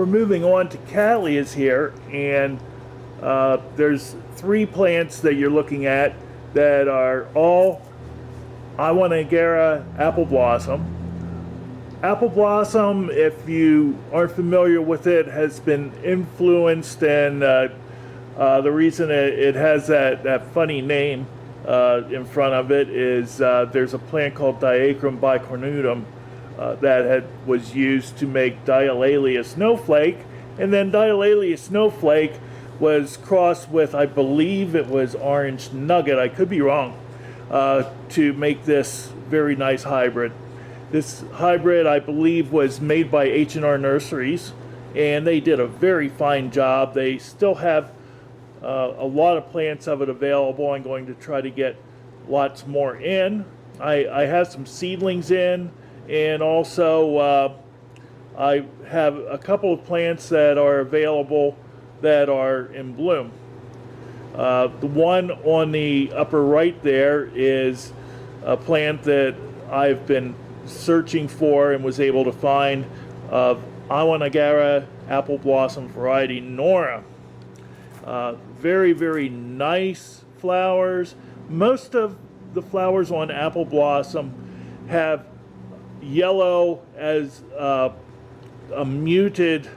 we're moving on to Cattleyas here, and there's three plants that you're looking at that are all Iwanagera apple blossom. Apple blossom, if you aren't familiar with it, has been influenced, and the reason it has that funny name in front of it is there's a plant called Diacrum bicornutum that was used to make Dialalia snowflake, and then Dialalia snowflake was crossed with, I believe it was orange nugget, I could be wrong, to make this very nice hybrid. This hybrid, I believe, was made by H&R Nurseries, and they did a very fine job. They still have a lot of plants of it available. I'm going to try to get lots more in. I have some seedlings in, and also I have a couple of plants that are available that are in bloom. The one on the upper right there is a plant that I've been searching for and was able to find of Iwanagera apple blossom variety Nora. Very, very nice flowers. Most of the flowers on apple blossom have yellow as a muted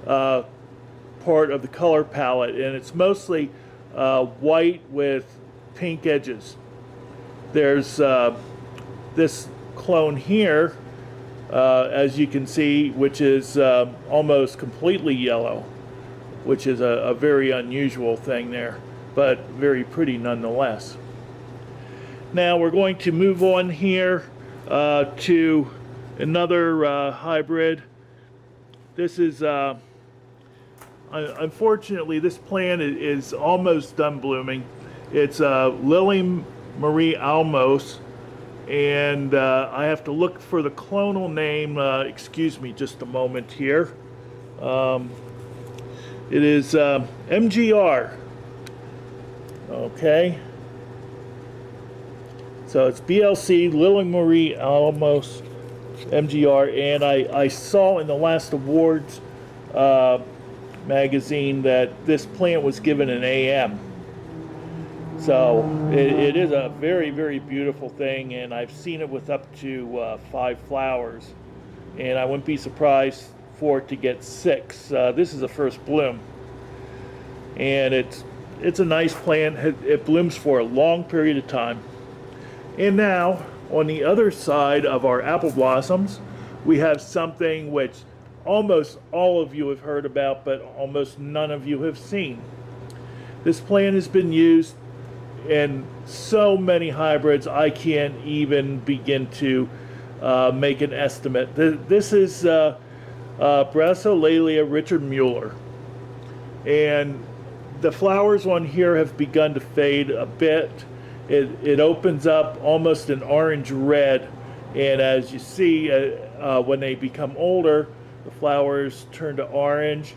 part of the color palette, and it's mostly white with pink edges. There's this clone here, as you can see, which is almost completely yellow, which is a very unusual thing there, but very pretty nonetheless. Now we're going to move on here to another hybrid. This is unfortunately, this plant is almost done blooming. It's Lily Marie Almos, and I have to look for the clonal name. Excuse me just a moment here. It is MGR. Okay. So it's BLC, Lily Marie Almos, MGR, and I saw in the last awards magazine that this plant was given an AM. So it is a very, very beautiful thing, and I've seen it with up to 5 flowers, and I wouldn't be surprised for it to get 6. This is the first bloom, and it's a nice plant. It blooms for a long period of time. And now on the other side of our apple blossoms, we have something which almost all of you have heard about, but almost none of you have seen. This plant has been used in so many hybrids, I can't even begin to make an estimate. This is Brassolaelia Richard Mueller, and the flowers on here have begun to fade a bit. It opens up almost an orange red, and as you see, when they become older, the flowers turn to orange.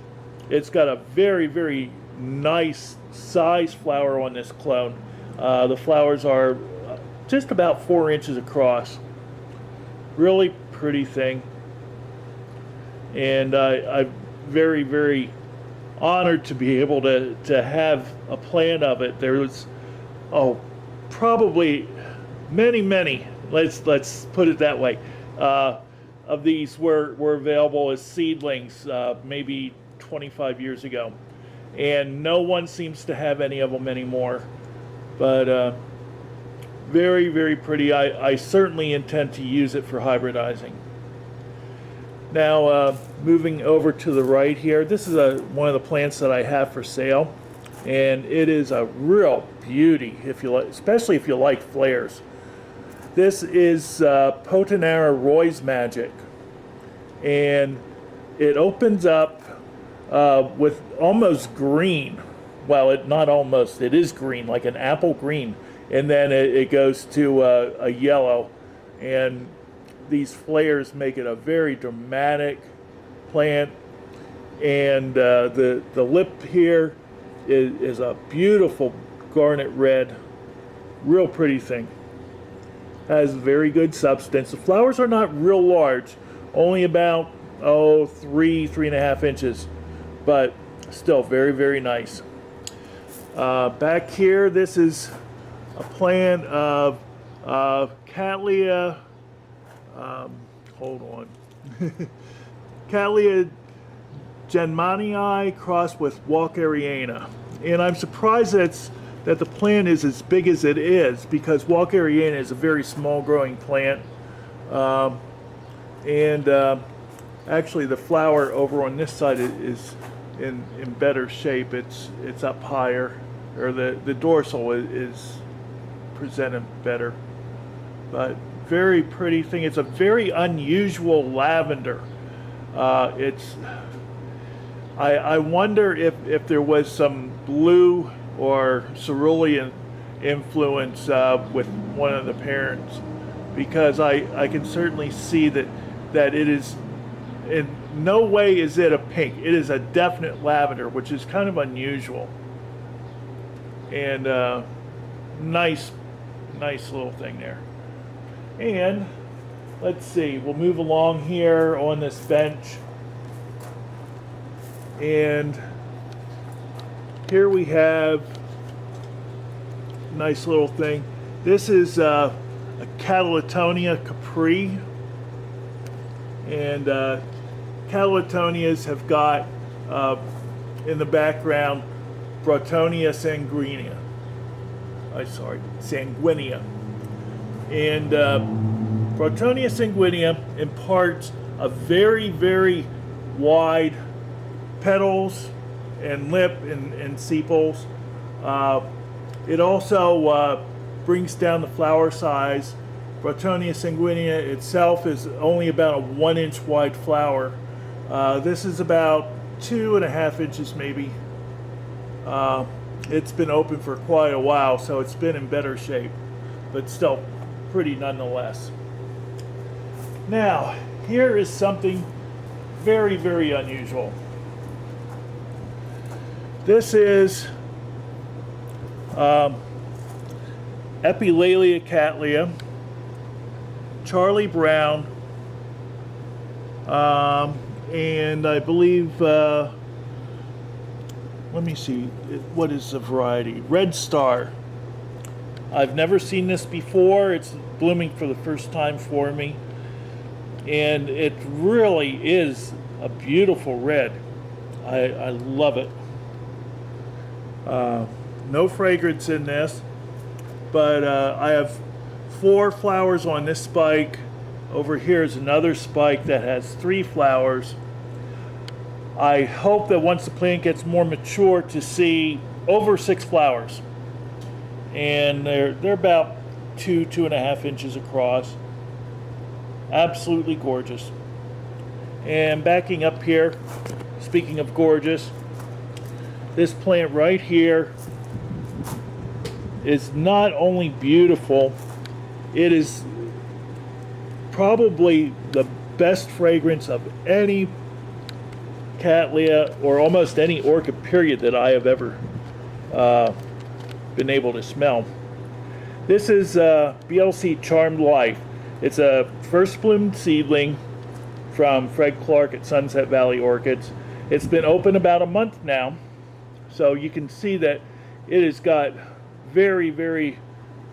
It's got a very, very nice size flower on this clone. The flowers are just about 4 inches across. Really pretty thing. And I'm very, very honored to be able to have a plant of it. There was, probably many, let's put it that way, of these were available as seedlings maybe 25 years ago, and no one seems to have any of them anymore. But very, very pretty. I certainly intend to use it for hybridizing. Now moving over to the right here, this is one of the plants that I have for sale, and it is a real beauty, if you like, especially if you like flares. This is Potinara Roy's Magic, and it opens up with almost green. Well, not almost, it is green, like an apple green, and then it goes to a yellow, and these flares make it a very dramatic plant. And the lip here is a beautiful garnet red, real pretty thing. Has very good substance. The flowers are not real large, only about three and a half inches, but still very, very nice. Back here, this is a plant of Cattleya. Hold on. Cattleya genmanii crossed with Walkeriana, and I'm surprised that the plant is as big as it is, because Walkeriana is a very small growing plant, actually the flower over on this side is in better shape. It's up higher, or the dorsal is presented better, but very pretty thing. It's a very unusual lavender. I wonder if there was some blue or cerulean influence with one of the parents, because I can certainly see that it is, in no way is it a pink. It is a definite lavender, which is kind of unusual. And nice little thing there. And let's see, we'll move along here on this bench. And here we have a nice little thing. This is a Cattleya Capri. And Cattleyas have got in the background Brasolaelia sanguinea. And Brasolaelia sanguinea imparts a very, very wide petals and lip and sepals. It also brings down the flower size. Brasolaelia sanguinea itself is only about a 1 inch wide flower. This is about 2.5 inches maybe. It's been open for quite a while, so it's been in better shape, but still pretty nonetheless. Now, here is something very, very unusual. This is Epilalia Cattleya, Charlie Brown, and I believe, let me see, what is the variety? Red Star. I've never seen this before. It's blooming for the first time for me, and it really is a beautiful red. I love it. No fragrance in this, but I have 4 flowers on this spike. Over here is another spike that has 3 flowers. I hope that once the plant gets more mature to see over 6 flowers, and they're about 2.5 inches across. Absolutely gorgeous. And backing up here, speaking of gorgeous, this plant right here is not only beautiful, it is probably the best fragrance of any Cattleya, or almost any orchid period, that I have ever been able to smell. This is BLC Charmed Life. It's a first bloomed seedling from Fred Clark at Sunset Valley Orchids. It's been open about a month now, so you can see that it has got very, very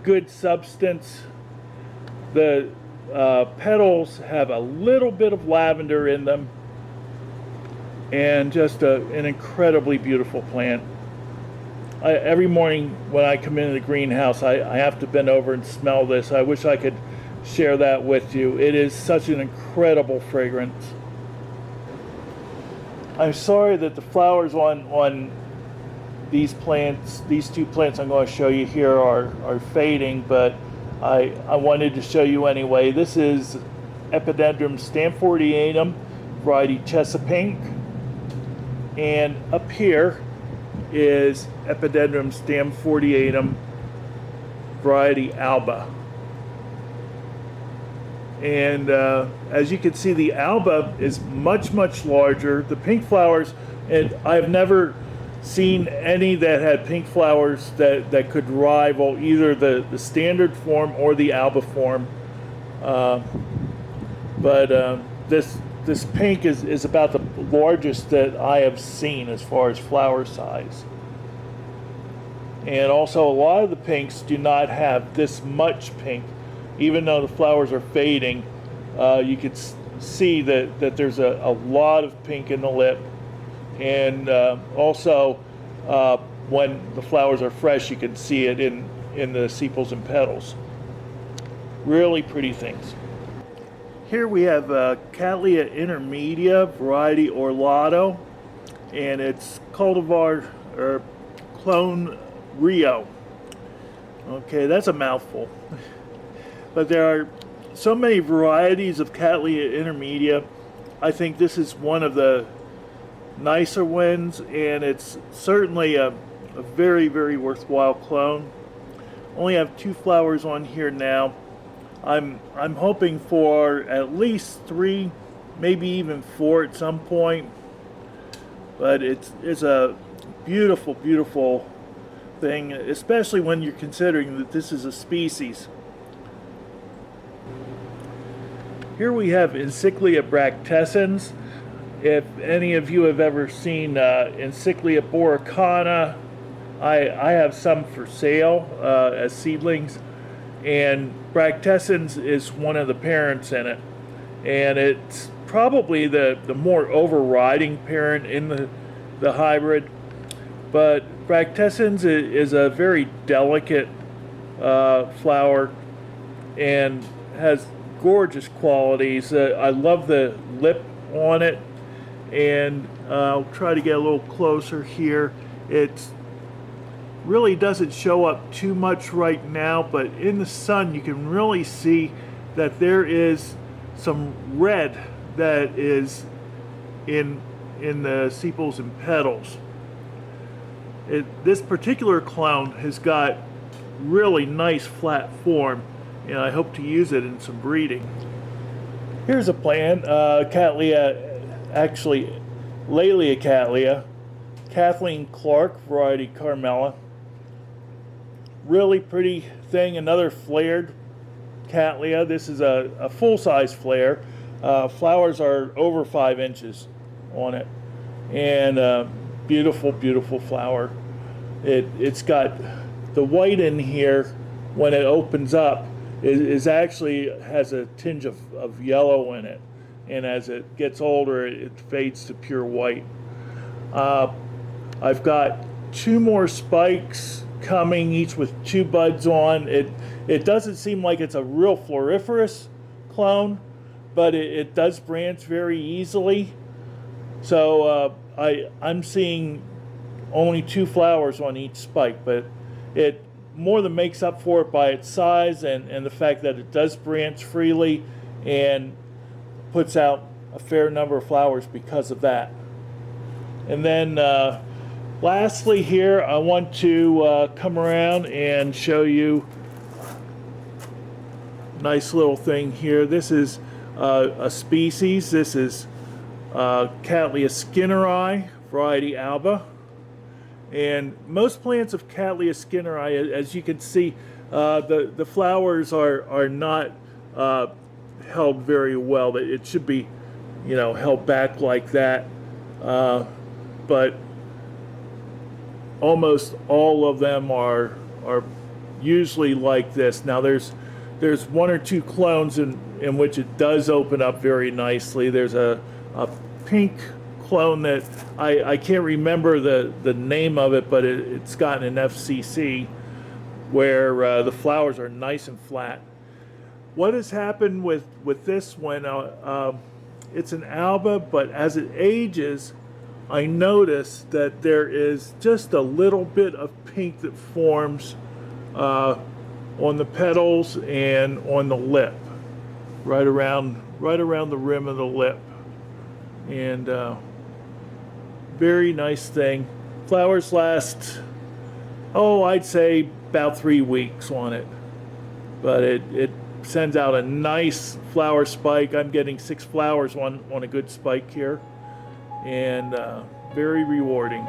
good substance. The petals have a little bit of lavender in them, and just an incredibly beautiful plant. Every morning when I come into the greenhouse, I have to bend over and smell this. I wish I could share that with you. It is such an incredible fragrance. I'm sorry that the flowers on these plants, these 2 plants I'm going to show you here, are fading, but I wanted to show you anyway. This is Epidendrum stamfordianum, variety Chesapeake, and up here is Epidendrum stamfordianum, variety Alba. And as you can see, the Alba is much, much larger. The pink flowers, and I've never seen any that had pink flowers that could rival either the standard form or the Alba form. But this this pink is about the largest that I have seen as far as flower size. And also a lot of the pinks do not have this much pink. Even though the flowers are fading, you can see that there's a lot of pink in the lip. And also when the flowers are fresh, you can see it in the sepals and petals. Really pretty things. Here we have Cattleya intermedia, variety Orlado, and it's cultivar or clone Rio. Okay, that's a mouthful. But there are so many varieties of Cattleya intermedia. I think this is one of the nicer ones, and it's certainly a very, very worthwhile clone. Only have 2 flowers on here now. I'm hoping for at least 3, maybe even 4 at some point. But it's a beautiful, beautiful thing, especially when you're considering that this is a species. Here we have Encyclia bractescens. If any of you have ever seen Encyclia boricana, I have some for sale as seedlings. And bractescens is one of the parents in it. And it's probably the more overriding parent in the hybrid. But bractescens is a very delicate flower and has gorgeous qualities. I love the lip on it, and I'll try to get a little closer here. It really doesn't show up too much right now, but in the sun you can really see that there is some red that is in the sepals and petals. This particular clone has got really nice flat form, and I hope to use it in some breeding. Here's a plant, Cattleya, actually Laelia Cattleya, Kathleen Clark, variety Carmela. Really pretty thing, another flared Cattleya. This is a full-size flare. Flowers are over 5 inches on it, and beautiful, beautiful flower. It's got the white in here when it opens up is actually has a tinge of yellow in it, and as it gets older it fades to pure white. I've got 2 more spikes coming, each with 2 buds on. It doesn't seem like it's a real floriferous clone, but it does branch very easily. So I'm seeing only 2 flowers on each spike, but it more than makes up for it by its size and the fact that it does branch freely and puts out a fair number of flowers because of that. And then lastly here, I want to come around and show you a nice little thing here. This is a species. This is Cattleya skinneri, variety Alba. And most plants of Cattleya skinneri, as you can see, the flowers are not held very well. It should be, held back like that. But almost all of them are usually like this. Now there's 1 or 2 clones in which it does open up very nicely. There's a pink clone that I can't remember the name of it, but it's gotten an FCC where the flowers are nice and flat. What has happened with this one, it's an Alba, but as it ages, I notice that there is just a little bit of pink that forms on the petals and on the lip, right around the rim of the lip. And very nice thing. Flowers last, I'd say about 3 weeks on it. But it sends out a nice flower spike. I'm getting 6 flowers on a good spike here. And very rewarding.